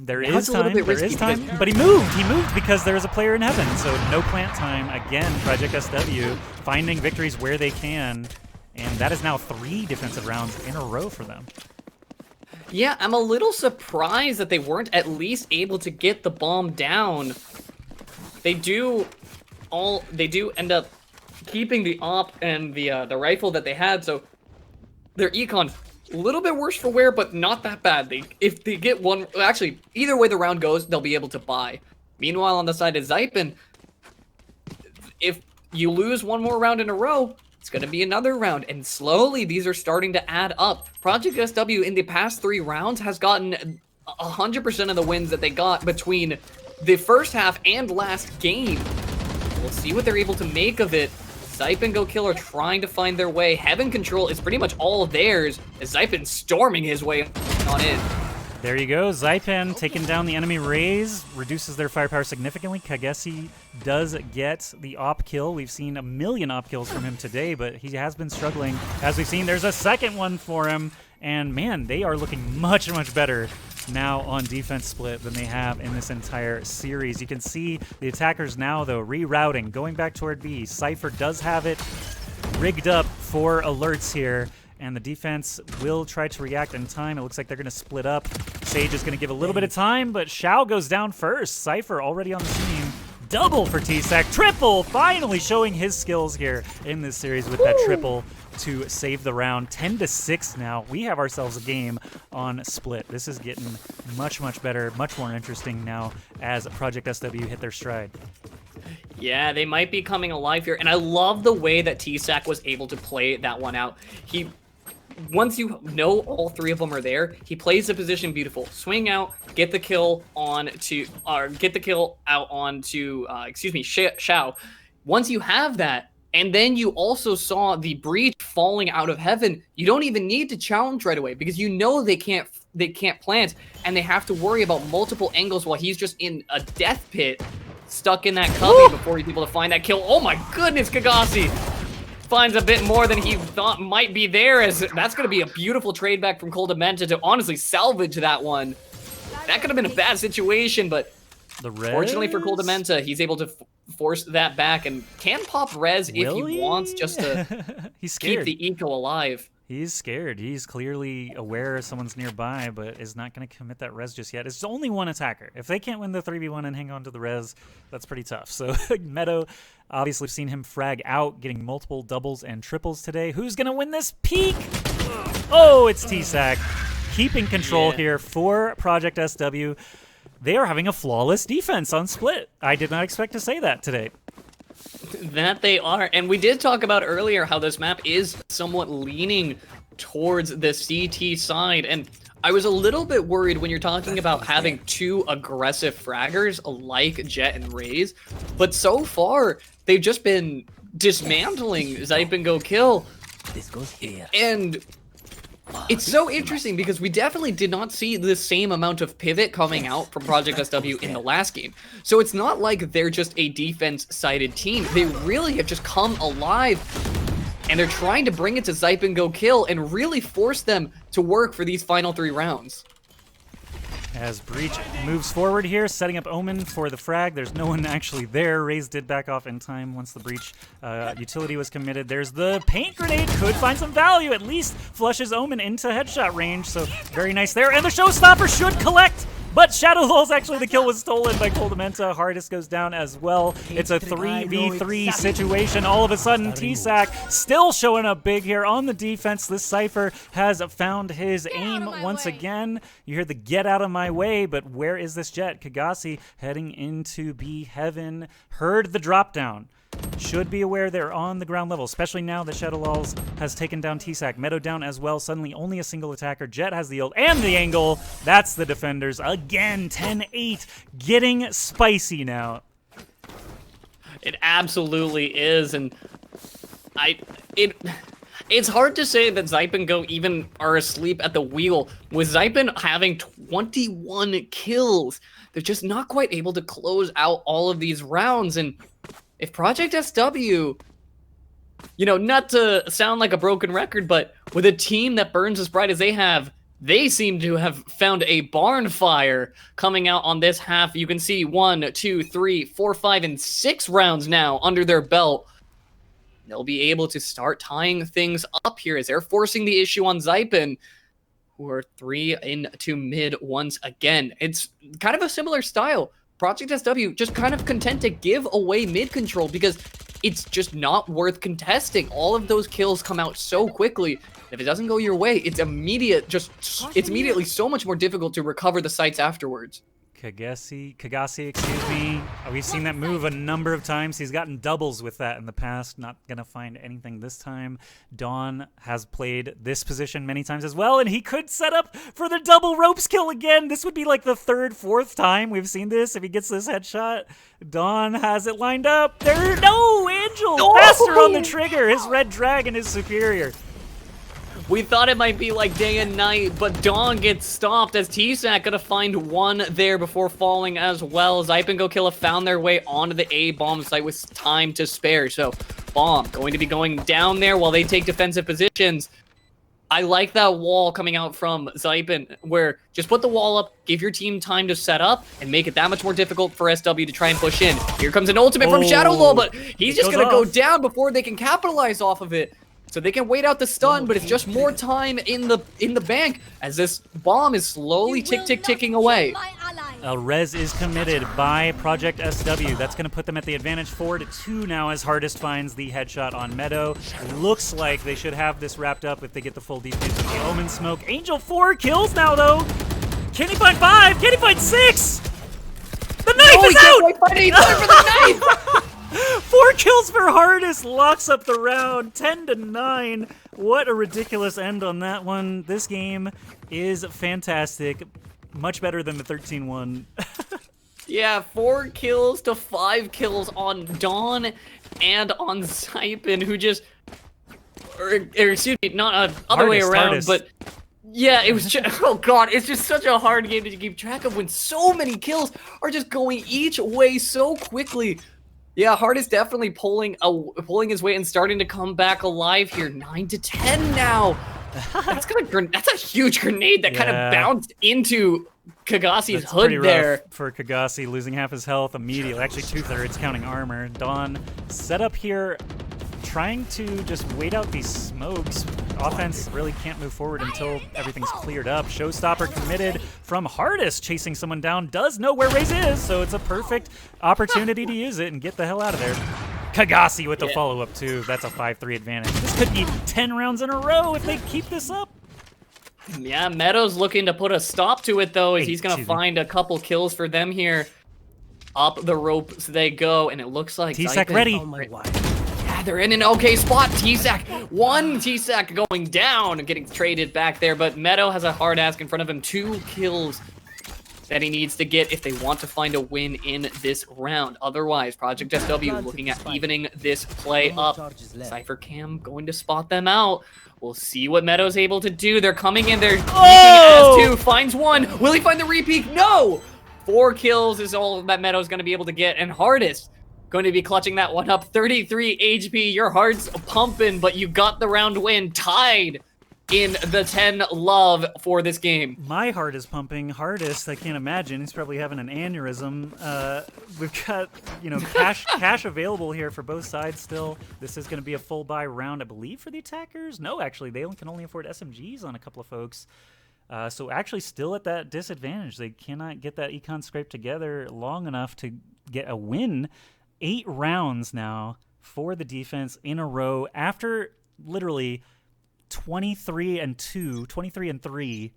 There Now is it's a little time. bit There risky is time. because- But he moved. He moved because there is a player in heaven. So no plant time. Again, Project SW finding victories where they can. And that is now 3 defensive rounds in a row for them. Yeah, I'm a little surprised that they weren't at least able to get the bomb down. They do end up keeping the op and the rifle that they had, so their econ a little bit worse for wear, but not that bad. If they get one, actually, either way the round goes, they'll be able to buy. Meanwhile, on the side of Zyppan, if you lose one more round in a row, it's going to be another round, and slowly these are starting to add up. Project SW in the past 3 rounds has gotten 100% of the wins that they got between the first half and last game. We'll see what they're able to make of it. Zyppan Go Kill are trying to find their way. Heaven control is pretty much all theirs, as Zyppan storming his way on in. There you go. Zyppan taking down the enemy Rays, reduces their firepower significantly. Kagesi does get the op kill. We've seen a million op kills from him today, but he has been struggling. As we've seen, there's a second one for him. And man, they are looking much, much better now on defense split than they have in this entire series. You can see the attackers now, though, rerouting, going back toward B. Cypher does have it rigged up for alerts here, and the defense will try to react in time. It looks like they're going to split up. Sage is going to give a little bit of time, but Xiao goes down first. Cypher already on the scene. Double for T-Sac. Triple, finally showing his skills here in this series with that triple to save the round. 10-6 now. We have ourselves a game on split. This is getting much, much better, much more interesting now as Project SW hit their stride. Yeah, they might be coming alive here, and I love the way that T-Sac was able to play that one out. Once you know all 3 of them are there, he plays the position beautiful. Swing out, get the kill on to, or get the kill out onto, Xiao. Once you have that, and then you also saw the breach falling out of heaven, you don't even need to challenge right away because you know they can't plant, and they have to worry about multiple angles while he's just in a death pit, stuck in that cubby before he's able to find that kill. Oh my goodness, Kagasi finds a bit more than he thought might be there, as that's going to be a beautiful trade back from Coldamenta to honestly salvage that one. That could have been a bad situation, but fortunately for Coldamenta, he's able to force that back and can pop res if he wants, just to He's scared. keep the eco alive. He's scared. He's clearly aware someone's nearby, but is not going to commit that res just yet. It's only one attacker. If they can't win the 3v1 and hang on to the res, that's pretty tough. So Meadow, obviously, we've seen him frag out, getting multiple doubles and triples today. Who's going to win this peak? Oh, it's T-Sac. Keeping control here for Project SW. They are having a flawless defense on split. I did not expect to say that today. That they are. And we did talk about earlier how this map is somewhat leaning towards the CT side. And I was a little bit worried when you're talking about having 2 aggressive fraggers like Jet and Raze. But so far, they've just been dismantling Zyppan Go Kill. This goes here. And it's so interesting because we definitely did not see the same amount of pivot coming out from Project SW in the last game. So it's not like they're just a defense-sided team. They really have just come alive, and they're trying to bring it to Zyppan Go Kill and really force them to work for these final 3 rounds. As Breach moves forward here, setting up Omen for the frag. There's no one actually there. Raze did back off in time once the Breach utility was committed. There's the paint grenade. Could find some value. At least flushes Omen into headshot range. So very nice there. And the showstopper should collect. But Shadow Lul's actually the kill was stolen by Coldamenta. Hardest goes down as well. It's a 3v3 situation. All of a sudden, T-Sac still showing up big here on the defense. This Cypher has found his aim once again. You hear the get out of my way, but where is this Jet? Kagasi heading into B Heaven. Heard the drop down. Should be aware they're on the ground level, especially now that Shadow Lulz has taken down T-Sac. Meadow down as well. Suddenly only a single attacker. Jet has the ult and the angle. That's the defenders. Again, 10-8. Getting spicy now. It absolutely is, and it's hard to say that Zyppan Go even are asleep at the wheel. With Zyppan having 21 kills, they're just not quite able to close out all of these rounds, and if Project SW, you know, not to sound like a broken record, but with a team that burns as bright as they have, They seem to have found a barn fire coming out on this half. You can see 1, 2, 3, 4, 5, and 6 rounds now under their belt. They'll be able to start tying things up here as they're forcing the issue on Zyppan, who are 3 into mid once again. It's kind of a similar style. Project SW just kind of content to give away mid control because it's just not worth contesting. All of those kills come out so quickly. If it doesn't go your way, it's immediately so much more difficult to recover the sites afterwards. Kagasi, excuse me. We've seen that move a number of times. He's gotten doubles with that in the past. Not going to find anything this time. Dawn has played this position many times as well, and he could set up for the double ropes kill again. This would be like the third, fourth time we've seen this. If he gets this headshot, Dawn has it lined up. No, Angel! Faster on the trigger. His red dragon is superior. We thought it might be like day and night, but Dawn gets stopped as T-Sack gonna find one there before falling as well. Zyppan Go Killa found their way onto the A bomb site with time to spare. So bomb going to be going down there while they take defensive positions. I like that wall coming out from Zyppan, where just put the wall up, give your team time to set up, and make it that much more difficult for SW to try and push in. Here comes an ultimate from Shadowlaw, but he's just gonna go down before they can capitalize off of it. So they can wait out the stun, but it's just more time in the bank as this bomb is slowly ticking away. Res is committed by Project SW. That's going to put them at the advantage 4-2 now as Hardest finds the headshot on Meadow. Looks like they should have this wrapped up if they get the full defuse of the Omen smoke. Angel 4 kills now though. Can he find 5? Can he find 6? The knife is out! He's going for the knife! 4 kills for Hardest, locks up the round, 10-9. What a ridiculous end on that one. This game is fantastic. Much better than the 13-1. Yeah, 4 kills to 5 kills on Dawn and on Zyppan, who just... excuse me, not other way around, Hardest. but... Yeah, it was just... Oh, God, it's just such a hard game to keep track of when so many kills are just going each way so quickly. Yeah, Hardest definitely pulling his weight and starting to come back alive here. 9-10 now. That's a huge grenade that kind of bounced into Kagasi's hood there. Rough for Kagasi, losing half his health immediately. Actually, 2/3 counting armor. Dawn set up here, trying to just wait out these smokes. Offense really can't move forward until everything's cleared up. Showstopper committed from Hardest, chasing someone down. Does know where Raze is, so it's a perfect opportunity to use it and get the hell out of there. Kagasi with the follow-up, too. That's a 5-3 advantage. This could be 10 rounds in a row if they keep this up. Yeah, Meadows looking to put a stop to it, though, as he's going to find a couple kills for them here. Up the ropes they go, and it looks like T-Sack ready. Oh my God. Yeah, they're in an okay spot. T-Sack, one T-Sack going down and getting traded back there, but Meadow has a hard ask in front of him. 2 kills that he needs to get if they want to find a win in this round. Otherwise, Project SW looking at evening this play up. Cypher Cam going to spot them out. We'll see what Meadow's able to do. They're coming in. They're as 2. Finds 1. Will he find the repeat? No! 4 kills is all that Meadow's going to be able to get. And Hardest going to be clutching that one up. 33 HP. Your heart's pumping, but you got the round win. Tied in the 10 love for this game. My heart is pumping. Hardest, I can't imagine. He's probably having an aneurysm. We've got, cash available here for both sides still. This is going to be a full buy round, I believe, for the attackers. No, actually, they can only afford SMGs on a couple of folks. So actually still at that disadvantage. They cannot get that econ scrape together long enough to get a win. 8 rounds now for the defense in a row after literally 23-3.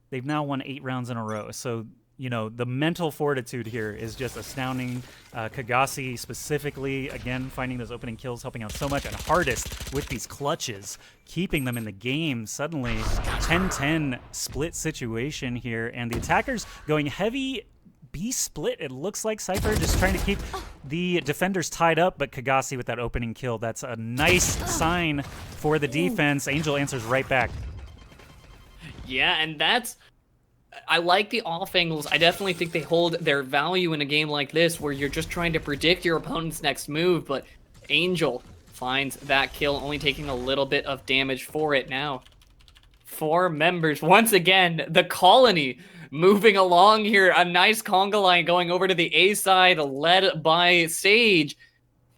They've now won 8 rounds in a row. So, the mental fortitude here is just astounding. Kagasi specifically, again, finding those opening kills, helping out so much. And Hardest with these clutches, keeping them in the game. Suddenly, 10-10 split situation here. And the attackers going heavy B split, it looks like. Cypher just trying to keep the defenders tied up, but Kagasi with that opening kill. That's a nice sign for the defense. Angel answers right back. Yeah, and I like the off angles. I definitely think they hold their value in a game like this where you're just trying to predict your opponent's next move, but Angel finds that kill, only taking a little bit of damage for it now. 4 members. Once again, the colony moving along here. A nice conga line going over to the A side, led by Sage,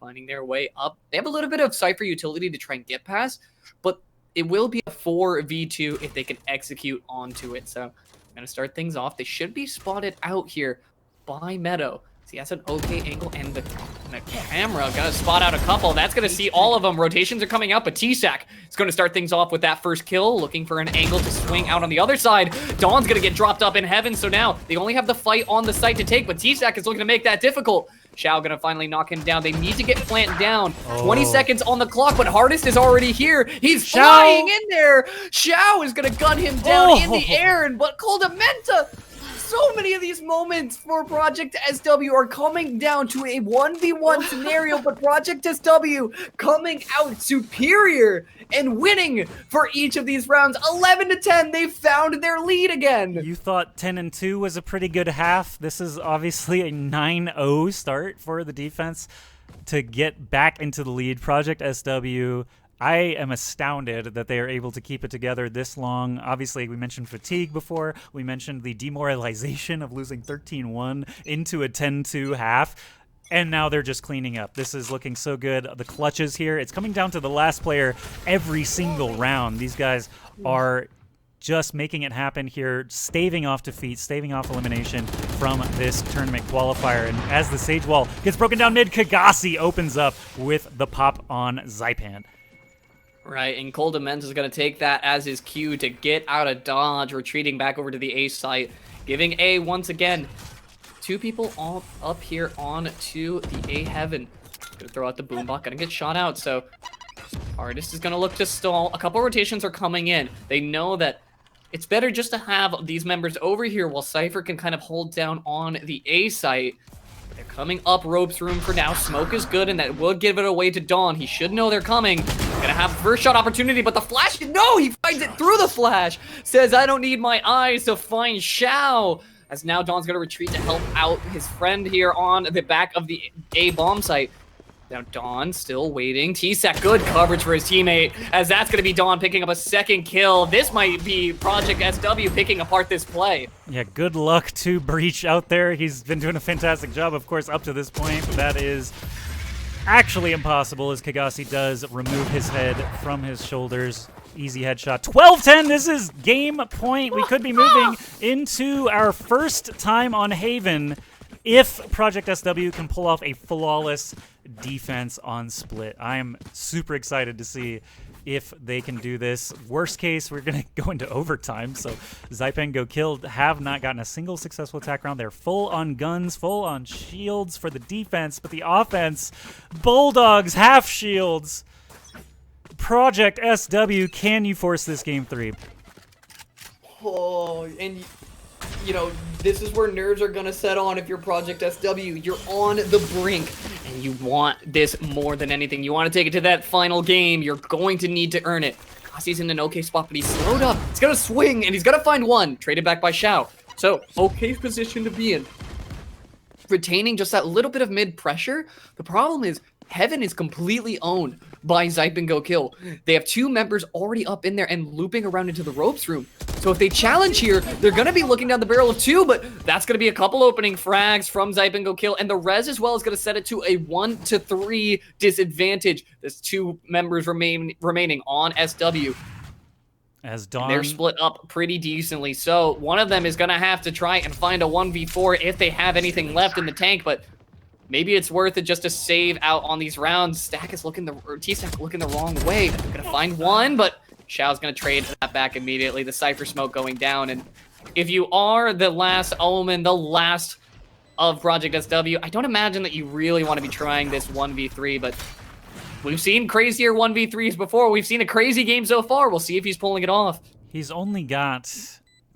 finding their way up. They have a little bit of Cypher utility to try and get past, but it will be a 4v2 if they can execute onto it. So I'm going to start things off. They should be spotted out here by Meadow. So he has an okay angle, and the camera gonna spot out a couple. That's gonna see all of them. Rotations are coming out, but T-Sack is gonna start things off with that first kill, looking for an angle to swing out on the other side. Dawn's gonna get dropped up in heaven, so now they only have the fight on the site to take, but T-Sack is looking to make that difficult. Shao gonna finally knock him down. They need to get Plant down. 20 seconds on the clock, but Hardest is already here. He's flying in there. Shao is gonna gun him down in the air, but Coldamenta. So many of these moments for Project SW are coming down to a 1v1 scenario, but Project SW coming out superior and winning for each of these rounds. 11-10, they found their lead again. You thought 10-2 was a pretty good half. This is obviously a 9-0 start for the defense to get back into the lead. Project SW, I am astounded that they are able to keep it together this long. Obviously, we mentioned fatigue before. We mentioned the demoralization of losing 13-1 into a 10-2 half. And now they're just cleaning up. This is looking so good. The clutches here, it's coming down to the last player every single round. These guys are just making it happen here, staving off defeat, staving off elimination from this tournament qualifier. And as the Sage Wall gets broken down mid, Kagasi opens up with the pop on Zyppan. Right, and Coldamenta is going to take that as his cue to get out of dodge, retreating back over to the A site, giving A once again 2 people up here on to the A heaven. Gonna throw out the boombot, gonna get shot out, so Artist is gonna look to stall. A couple rotations are coming in. They know that it's better just to have these members over here while Cypher can kind of hold down on the A site. They're coming up ropes room for now. Smoke is good, and that will give it away to Dawn. He should know they're coming. Gonna have first shot opportunity, but the flash, no, he finds it through the flash. Says, I don't need my eyes to find Shao. As now Dawn's gonna retreat to help out his friend here on the back of the A bomb site. Now Dawn still waiting. T-Sack, good coverage for his teammate, as that's going to be Dawn picking up a second kill. This might be Project SW picking apart this play. Yeah, good luck to Breach out there. He's been doing a fantastic job, of course, up to this point, but that is actually impossible as Kagasi does remove his head from his shoulders. Easy headshot. 12-10, this is game point. We could be moving into our first time on Haven if Project SW can pull off a flawless defense on split. I am super excited to see if they can do this. Worst case, we're going to go into overtime. So Zyppan go killed, have not gotten a single successful attack round. They're full on guns, full on shields for the defense, but the offense, Bulldogs, half shields. Project SW, can you force this game 3? Oh, and you know, this is where nerves are going to set on if you're Project SW. You're on the brink, and you want this more than anything. You want to take it to that final game. You're going to need to earn it. Kagasi's in an okay spot, but he's slowed up. He's going to swing, and he's going to find one. Traded back by Shao. So, okay position to be in. Retaining just that little bit of mid-pressure. The problem is, Heaven is completely owned by Zyppan Go Kill. They have 2 members already up in there and looping around into the ropes room. So if they challenge here, they're going to be looking down the barrel of 2, but that's going to be a couple opening frags from Zyppan Go Kill, and the res as well is going to set it to a 1-3 disadvantage. There's 2 members remaining on SW. As Dawn, they're split up pretty decently, so one of them is going to have to try and find a 1v4 if they have anything left in the tank, but maybe it's worth it just to save out on these rounds. T-Stack looking the wrong way. Gonna find one, but Shao's gonna trade that back immediately. The Cypher smoke going down, and if you are the last Omen, the last of Project SW, I don't imagine that you really want to be trying this 1v3, but we've seen crazier 1v3s before. We've seen a crazy game so far. We'll see if he's pulling it off. He's only got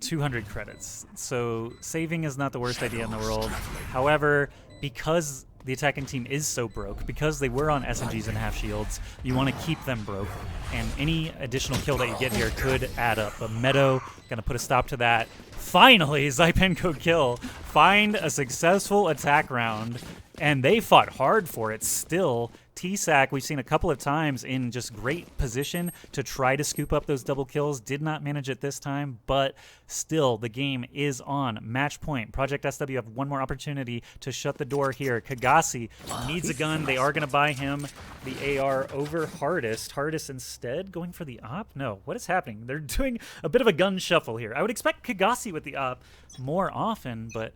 200 credits, so saving is not the worst idea in the world. However, because the attacking team is so broke, because they were on SMGs and half shields, you want to keep them broke, and any additional kill that you get here could add up. But Meadow gonna put a stop to that. Finally, Zyppan Go Kill find a successful attack round, and they fought hard for it still. TSAC, we've seen a couple of times in just great position to try to scoop up those double kills. Did not manage it this time, but still, the game is on. Match point. Project SW have one more opportunity to shut the door here. Kagasi needs a gun. They are going to buy him the AR over Hardest. Hardest instead going for the op? No, what is happening? They're doing a bit of a gun shuffle here. I would expect Kagasi with the op more often, but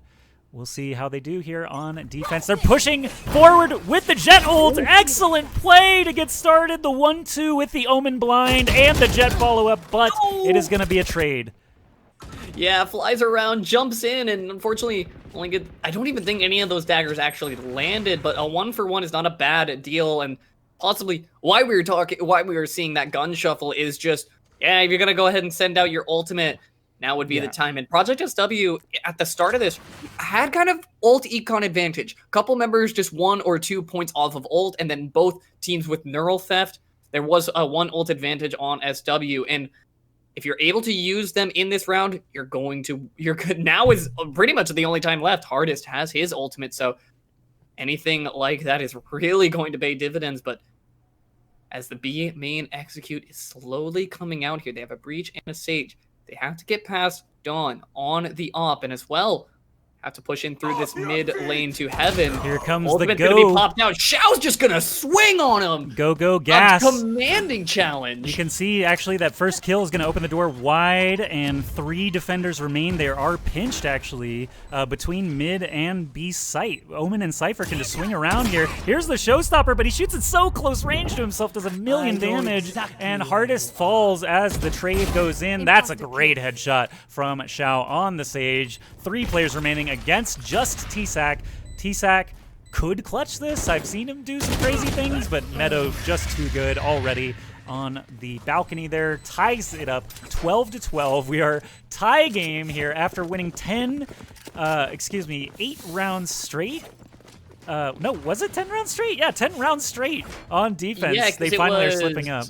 we'll see how they do here on defense. They're pushing forward with the Jet ult. Excellent play to get started. The 1-2 with the Omen blind and the Jet follow-up, but it is going to be a trade. Yeah, flies around, jumps in, and unfortunately, I don't even think any of those daggers actually landed, but a 1-for-1 is not a bad deal, and possibly why we were seeing that gun shuffle is just, yeah, if you're going to go ahead and send out your ultimate, now would be the time. And Project SW, at the start of this, had kind of ult econ advantage. Couple members just 1 or 2 points off of ult, and then both teams with neural theft, there was a 1 ult advantage on SW. And if you're able to use them in this round, you're good. Now is pretty much the only time left. Hardest has his ultimate, so anything like that is really going to pay dividends. But as the B main execute is slowly coming out here, they have a breach and a sage. They have to get past Dawn on the op, and as well, have to push in through this mid lane to Heaven. Here comes Ultimate the go. Gonna be popped out. Xiao's just gonna swing on him. Go, gas. A commanding challenge. You can see, actually, that first kill is going to open the door wide, and 3 defenders remain. They are pinched, actually, between mid and B site. Omen and Cypher can just swing around here. Here's the showstopper, but he shoots at so close range to himself, does a million damage, and Hardest falls as the trade goes in. That's a great headshot from Xiao on the Sage. 3 players remaining against just TSAC. TSAC could clutch this. I've seen him do some crazy things, but Meadow just too good already on the balcony there. Ties it up 12-12. We are tie game here after winning 8 rounds straight. No, was it 10 rounds straight? Yeah, 10 rounds straight on defense. Yeah, they finally are slipping up.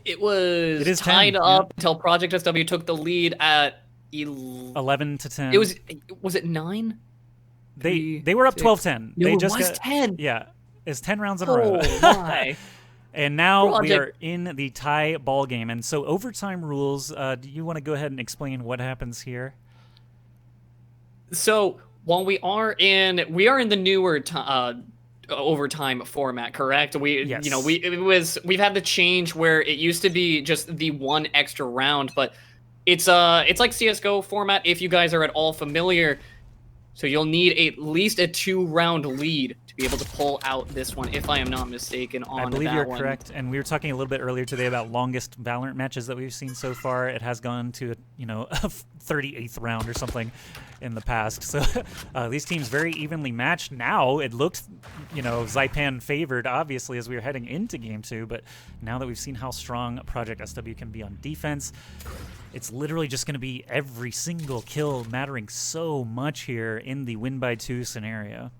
It is tied 10, up until Project SW took the lead at 11-10. Was it 9? They were up 12-10. No, it was 10. Yeah, it's 10 rounds in a row. Oh my. And now we are in the tie ball game. And so overtime rules, do you want to go ahead and explain what happens here? So while we are in the newer overtime format, correct? We've had the change where it used to be just the 1 extra round, but it's like CS:GO format if you guys are at all familiar. So you'll need at least a 2-round lead to be able to pull out this one, if I am not mistaken on that one. I believe you're correct. And we were talking a little bit earlier today about longest VALORANT matches that we've seen so far. It has gone to, a 38th round or something in the past. So these teams very evenly matched. Now it looked, Zyppan favored, obviously, as we were heading into Game 2. But now that we've seen how strong Project SW can be on defense, it's literally just going to be every single kill mattering so much here in the win by 2 scenario.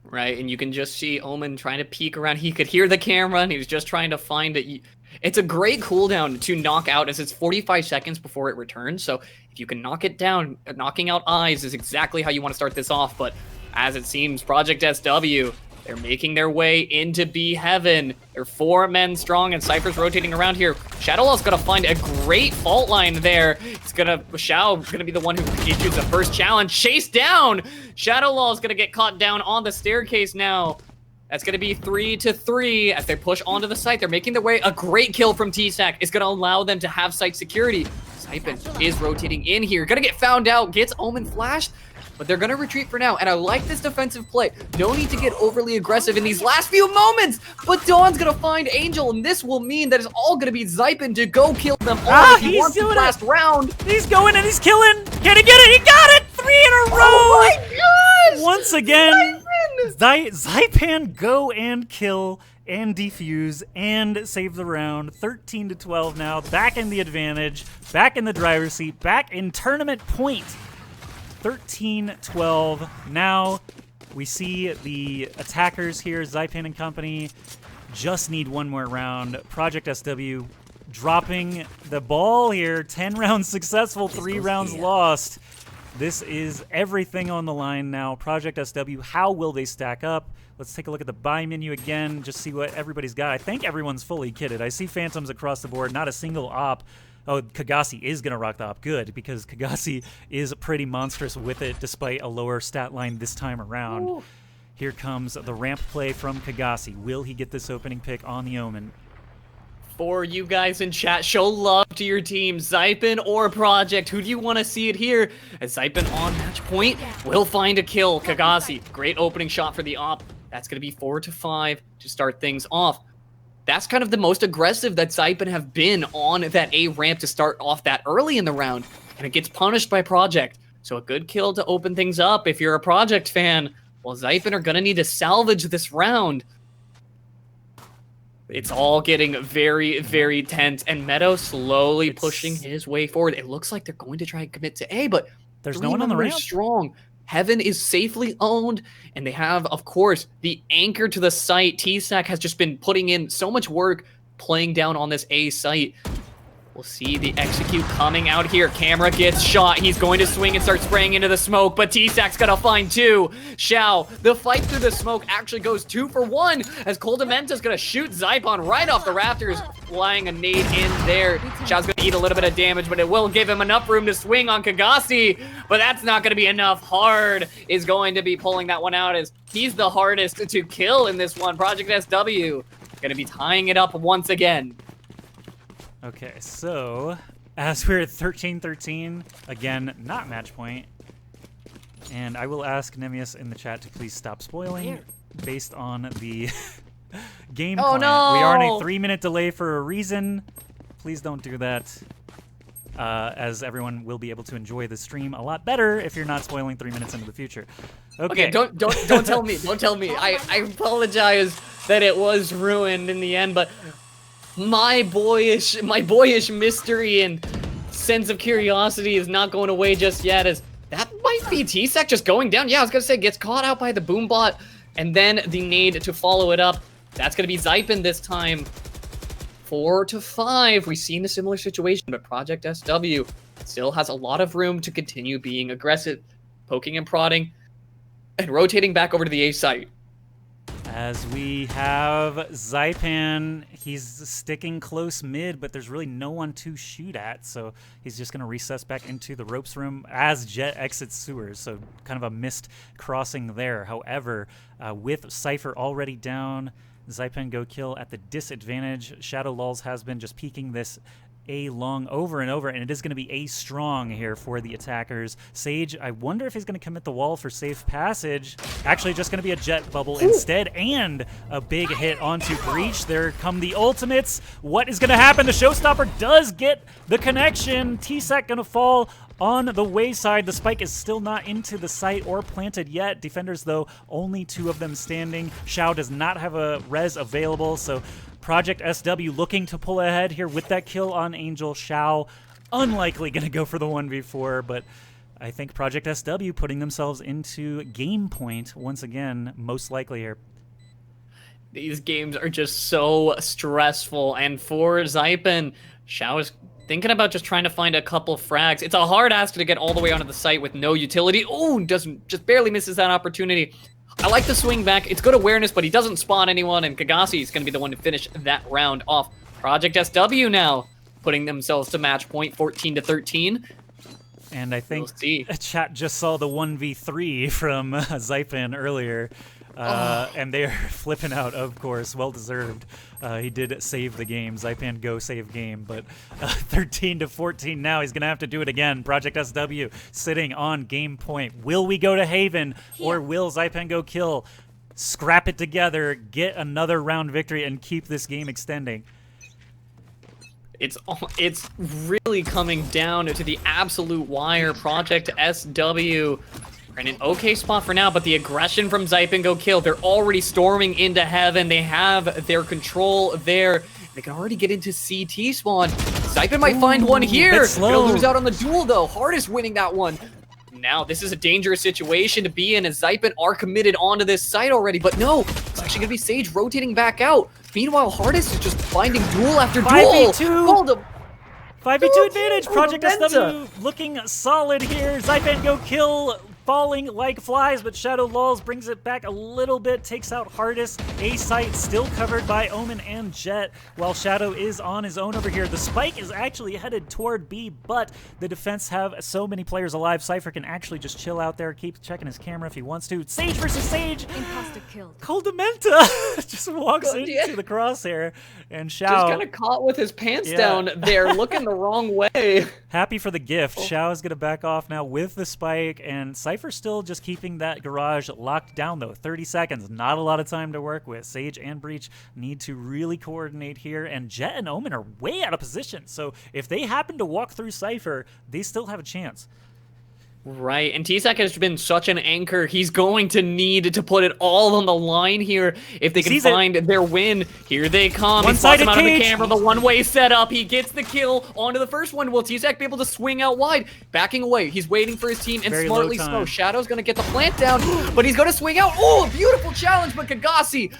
Right, and you can just see Omen trying to peek around. He could hear the camera, and he was just trying to find it. It's a great cooldown to knock out, as it's 45 seconds before it returns. So if you can knock it down, knocking out eyes is exactly how you want to start this off. But as it seems, Project SW, they're making their way into B Heaven. They're 4 men strong, and Cypher's rotating around here. Shadowlaw's gonna find a great fault line there. Xiao gonna be the one who issues the first challenge. Chase down! Shadowlaw's gonna get caught down on the staircase now. That's gonna be 3-3 as they push onto the site. They're making their way. A great kill from TSAC is gonna allow them to have site security. Zyppan is rotating in here. Gonna get found out, gets Omen flashed, but they're going to retreat for now, and I like this defensive play. No need to get overly aggressive in these last few moments, but Dawn's going to find Angel, and this will mean that it's all going to be Zyppan to go kill them all. He wants the last round. He's going and he's killing. Can he get it? He got it! 3 in a row! Oh my gosh! Once again, Zyppan go and kill and defuse and save the round. 13-12 now, back in the advantage, back in the driver's seat, back in tournament point. 13-12. Now we see the attackers here, Zyppan and company, just need one more round. Project SW dropping the ball here. 10 rounds successful, 3 rounds lost. This is everything on the line now. Project SW, how will they stack up? Let's take a look at the buy menu again, just see what everybody's got. I think everyone's fully kitted. I see Phantoms across the board, not a single op. Oh, Kagasi is going to rock the op. Good, because Kagasi is pretty monstrous with it, despite a lower stat line this time around. Ooh. Here comes the ramp play from Kagasi. Will he get this opening pick on the Omen? For you guys in chat, show love to your team, Zyppan or Project. Who do you want to see it here? As Zyppan on match point will find a kill. Kagasi, great opening shot for the op. That's going to be 4 to 5 to start things off. That's kind of the most aggressive that Zyppan have been on that A ramp to start off that early in the round. And it gets punished by Project. So a good kill to open things up. If you're a Project fan, well, Zyppan are going to need to salvage this round. It's all getting very, very tense, and Meadow slowly pushing his way forward. It looks like they're going to try and commit to A, but there's no one on the ramp. Strong. Heaven is safely owned, and they have, of course, the anchor to the site. T-Sac has just been putting in so much work playing down on this A site. We'll see the execute coming out here. Camera gets shot. He's going to swing and start spraying into the smoke, but T-Sac's gonna find 2. Xiao, the fight through the smoke actually goes 2 for 1 as Coldamenta's gonna shoot Zyppan right off the rafters, flying a nade in there. Xiao's gonna eat a little bit of damage, but it will give him enough room to swing on Kagasi, but that's not gonna be enough. Hard is going to be pulling that one out as he's the hardest to kill in this one. Project SW gonna be tying it up once again. Okay, so as we're at 13-13, again, not match point, and I will ask Nemius in the chat to please stop spoiling based on the game plan. No! We are on a 3-minute delay for a reason. Please don't do that, as everyone will be able to enjoy the stream a lot better if you're not spoiling 3 minutes into the future. Okay, don't tell me, don't tell me. I apologize that it was ruined in the end, but my boyish mystery and sense of curiosity is not going away just yet, as that might be T-Sac just going down. Yeah, I was gonna say, gets caught out by the boom bot, and then the nade to follow it up. That's gonna be Zyppan this time. 4 to 5. We've seen a similar situation, but Project SW still has a lot of room to continue being aggressive, poking and prodding, and rotating back over to the A site. As we have Zyppan, he's sticking close mid, but there's really no one to shoot at, so he's just going to recess back into the ropes room as Jet exits sewers, so kind of a missed crossing there. However, with Cypher already down, Zyppan go kill at the disadvantage. Shadow Lulz has been just peeking this A long over and over, and it is going to be A strong here for the attackers. Sage, I wonder if he's going to commit the wall for safe passage. Actually, just going to be a jet bubble instead, and a big hit onto Breach. There come the ultimates. What is going to happen? The Showstopper does get the connection. T-Sac going to fall on the wayside. The spike is still not into the site or planted yet. Defenders, though, only 2 of them standing. Xiao does not have a res available, so Project SW looking to pull ahead here with that kill on Angel. Xiao unlikely going to go for the 1v4, but I think Project SW putting themselves into game point once again, most likely here. These games are just so stressful, and for Zyppan, Xiao is thinking about just trying to find a couple frags. It's a hard ask to get all the way onto the site with no utility. Oh, just barely misses that opportunity. I like the swing back. It's good awareness, but he doesn't spawn anyone, and Kagasi is going to be the one to finish that round off. Project SW now putting themselves to match point, 14 to 13. And I think chat just saw the 1v3 from Zyppan earlier, and they are flipping out, of course. Well-deserved. He did save the game. Zyppan go save game, but 13 to 14 now. He's going to have to do it again. Project SW sitting on game point. Will we go to Haven, or will Zyppan go kill? Scrap it together, get another round victory, and keep this game extending. It's really coming down to the absolute wire. Project SW are in an okay spot for now, but the aggression from Zyppan go kill. They're already storming into Heaven. They have their control there. They can already get into CT spawn. Zyppan might find one here. Gonna lose out on the duel though. Hardest winning that one. Now this is a dangerous situation to be in, as Zyppan are committed onto this site already, but no, it's actually gonna be Sage rotating back out. Meanwhile, Hardest is just finding duel after duel. 5v2. 5v2 advantage. Project Momenta. SW looking solid here. Zyppan go kill, falling like flies, but Shadow lulls, brings it back a little bit, takes out Hardest. A site still covered by Omen and Jet, while Shadow is on his own over here. The spike is actually headed toward B, but the defense have so many players alive. Cypher can actually just chill out there, keep checking his camera if he wants to. Sage versus Sage. Imposter killed. Coldamenta just walks God, into yeah. the crosshair, and Shao, Just kind of caught with his pants Yeah. down there, looking the wrong way. happy for the gift. Shao is going to back off now with the spike, and Cypher still just keeping that garage locked down, though. 30 seconds, not a lot of time to work with. Sage and Breach need to really coordinate here, and Jet and Omen are way out of position, so if they happen to walk through Cypher, they still have a chance. Right, and T-Sac has been such an anchor. He's going to need to put it all on the line here if they can Sees it. find their win. Here they come. He spots One-sided him out of the cage. camera, the one-way setup. He gets the kill onto the first one. Will T-Sac be able to swing out wide? Backing away. He's waiting for his team, and Very low smartly time. so. Shadow's going to get the plant down, but he's going to swing out. Oh, a beautiful challenge, but Kagasi.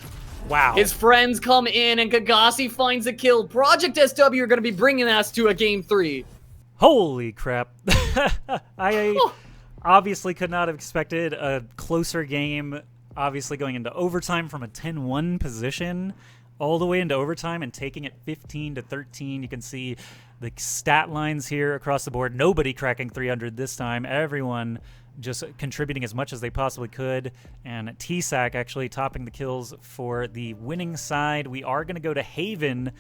Wow. His friends come in, and Kagasi finds a kill. Project SW are going to be bringing us to a game 3. Holy crap. I obviously could not have expected a closer game, obviously going into overtime from a 10-1 position all the way into overtime and taking it 15-13. You can see the stat lines here across the board. Nobody cracking 300 this time. Everyone just contributing as much as they possibly could. And T-Sac actually topping the kills for the winning side. We are going to go to Haven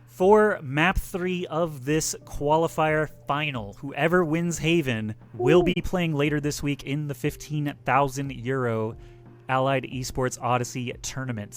for map 3 of this qualifier final. Whoever wins Haven will be playing later this week in the €15,000 Allied Esports Odyssey tournament.